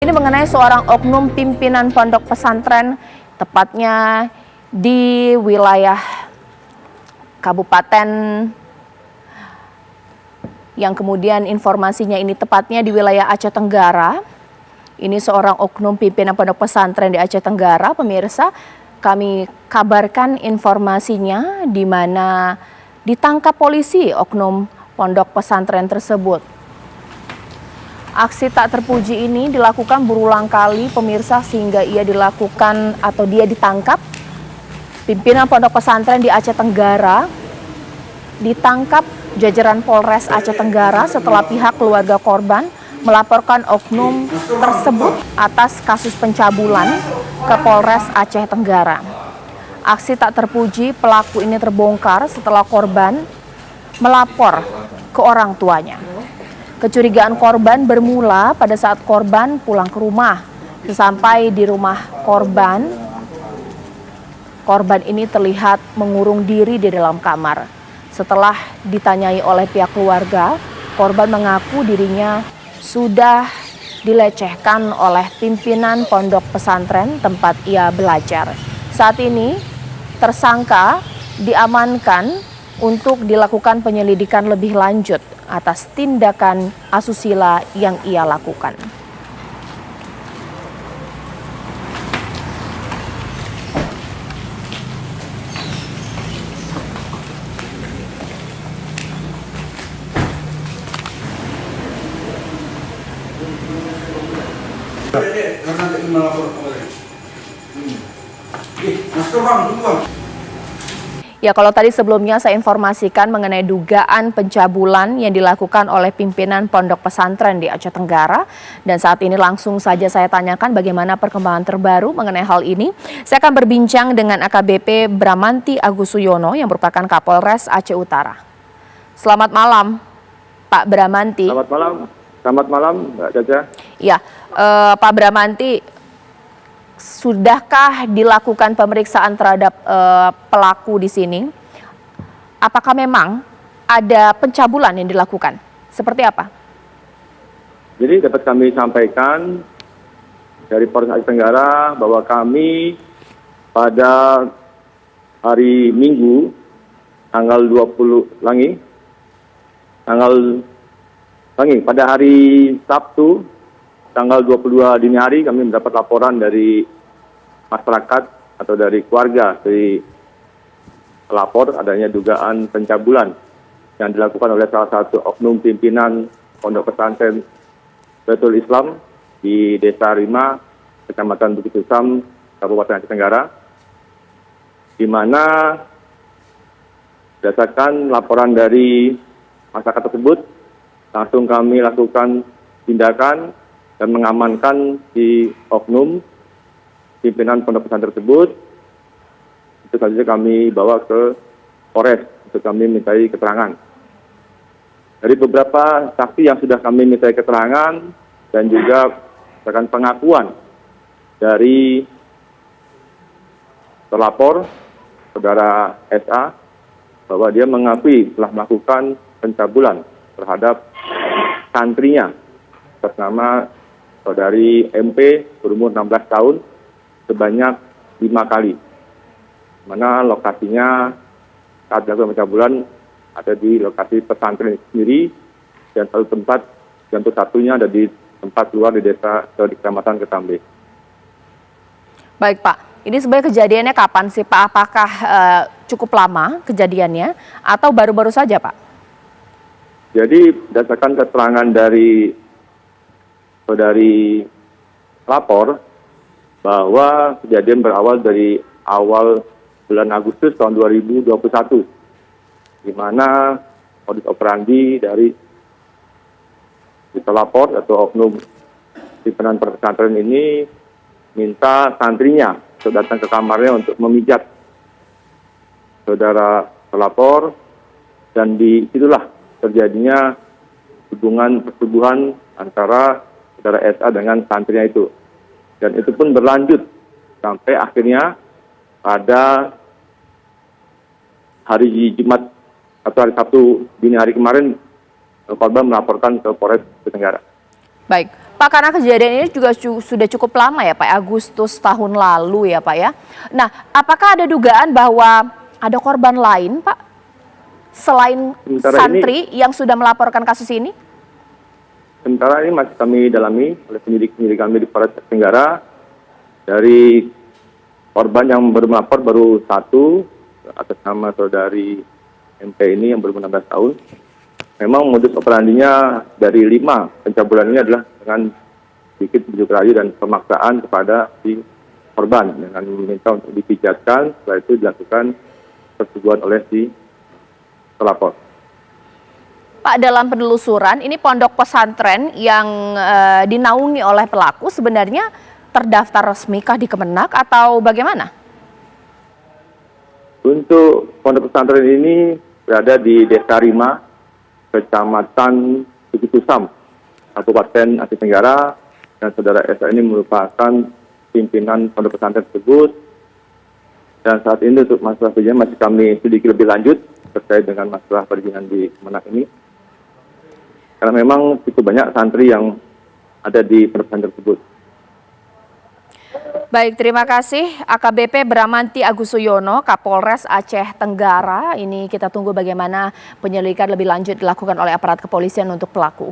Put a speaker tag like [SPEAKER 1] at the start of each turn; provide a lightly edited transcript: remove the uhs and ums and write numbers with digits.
[SPEAKER 1] Ini mengenai seorang oknum pimpinan pondok pesantren, tepatnya di wilayah Kabupaten yang kemudian informasinya ini tepatnya di wilayah Aceh Tenggara. Ini seorang oknum pimpinan pondok pesantren di Aceh Tenggara, pemirsa. Kami kabarkan informasinya di mana ditangkap polisi oknum pondok pesantren tersebut. Aksi tak terpuji ini dilakukan berulang kali, pemirsa, sehingga ia dilakukan atau dia ditangkap. Pimpinan pondok pesantren di Aceh Tenggara ditangkap jajaran Polres Aceh Tenggara setelah pihak keluarga korban melaporkan oknum tersebut atas kasus pencabulan ke Polres Aceh Tenggara. Aksi tak terpuji pelaku ini terbongkar setelah korban melapor ke orang tuanya. Kecurigaan korban bermula pada saat korban pulang ke rumah. Sesampai di rumah korban ini terlihat mengurung diri di dalam kamar. Setelah ditanyai oleh pihak keluarga, korban mengaku dirinya sudah dilecehkan oleh pimpinan pondok pesantren tempat ia belajar. Saat ini tersangka diamankan untuk dilakukan penyelidikan lebih lanjut atas tindakan asusila yang ia lakukan. Ya, kalau tadi sebelumnya saya informasikan mengenai dugaan pencabulan yang dilakukan oleh pimpinan pondok pesantren di Aceh Tenggara. Dan saat ini langsung saja saya tanyakan bagaimana perkembangan terbaru mengenai hal ini. Saya akan berbincang dengan AKBP Bramanti Agus Suyono yang merupakan Kapolres Aceh Utara. Selamat malam, Pak Bramanti.
[SPEAKER 2] Selamat malam, Mbak Caca.
[SPEAKER 1] Ya, Pak Bramanti, sudahkah dilakukan pemeriksaan terhadap pelaku di sini? Apakah memang ada pencabulan yang dilakukan? Seperti apa?
[SPEAKER 2] Jadi dapat kami sampaikan dari Polres Aceh Tenggara bahwa kami pada hari Minggu tanggal 20 pada hari Sabtu tanggal 22 dini hari kami mendapat laporan dari masyarakat atau dari keluarga dari pelapor adanya dugaan pencabulan yang dilakukan oleh salah satu oknum pimpinan pondok pesantren Baitul Islam di Desa Rima, Kecamatan Bukit Tusam, Kabupaten Aceh Tenggara, di mana berdasarkan laporan dari masyarakat tersebut, langsung kami lakukan tindakan dan mengamankan si oknum pimpinan pondok pesantren tersebut. Itu saja kami bawa ke Polres untuk kami mintai keterangan. Dari beberapa saksi yang sudah kami mintai keterangan dan juga berdasarkan pengakuan dari terlapor saudara SA bahwa dia mengakui telah melakukan pencabulan terhadap santrinya atas nama saudari MP berumur 16 tahun sebanyak 5 kali. Mana lokasinya saat dilakukan pencabulan ada di lokasi pesantren sendiri dan satunya ada di tempat luar di desa atau di Kecamatan Ketambe.
[SPEAKER 1] Baik Pak, ini sebenarnya kejadiannya kapan sih Pak? Apakah cukup lama kejadiannya atau baru-baru saja Pak?
[SPEAKER 2] Jadi berdasarkan keterangan dari saudari lapor bahwa kejadian berawal dari awal bulan Agustus tahun 2021, di mana modus operandi dari terlapor atau oknum pimpinan pesantren ini minta santrinya untuk datang ke kamarnya untuk memijat saudara terlapor, dan di situlah terjadinya hubungan persetubuhan antara saudara SA dengan santrinya itu. Dan itu pun berlanjut sampai akhirnya pada hari Jumat atau hari Sabtu dini hari kemarin korban melaporkan ke Polres Aceh Tenggara.
[SPEAKER 1] Baik, Pak, Pak, karena kejadian ini juga sudah cukup lama ya Pak, Agustus tahun lalu ya Pak ya. Nah, apakah ada dugaan bahwa ada korban lain Pak, selain santri yang sudah melaporkan kasus ini?
[SPEAKER 2] Sementara ini masih kami dalami oleh penyidik kami di Polres Tenggara. Dari korban yang baru melapor baru satu atas nama saudari MP ini yang baru 16 tahun. Memang modus operandinya dari 5 pencabulan ini adalah dengan sedikit bujuk rayu dan pemaksaan kepada si korban dengan meminta untuk dipijatkan, setelah itu dilakukan persetubuhan oleh si pelapor.
[SPEAKER 1] Pak, dalam penelusuran ini pondok pesantren yang dinaungi oleh pelaku sebenarnya terdaftar resmikah di Kemenak atau bagaimana? Untuk
[SPEAKER 2] pondok pesantren ini berada di Desa Rima, Kecamatan Suku Tusam, Kabupaten Aceh Tenggara, dan saudara SA ini merupakan pimpinan pondok pesantren tersebut. Dan saat ini untuk masalah perizinan masih kami selidiki lebih lanjut terkait dengan masalah perizinan di Kemenak ini. Karena memang cukup banyak santri yang ada di pondok pesantren tersebut.
[SPEAKER 1] Baik, terima kasih AKBP Bramanti Agus Suyono, Kapolres Aceh Tenggara. Ini kita tunggu bagaimana penyelidikan lebih lanjut dilakukan oleh aparat kepolisian untuk pelaku.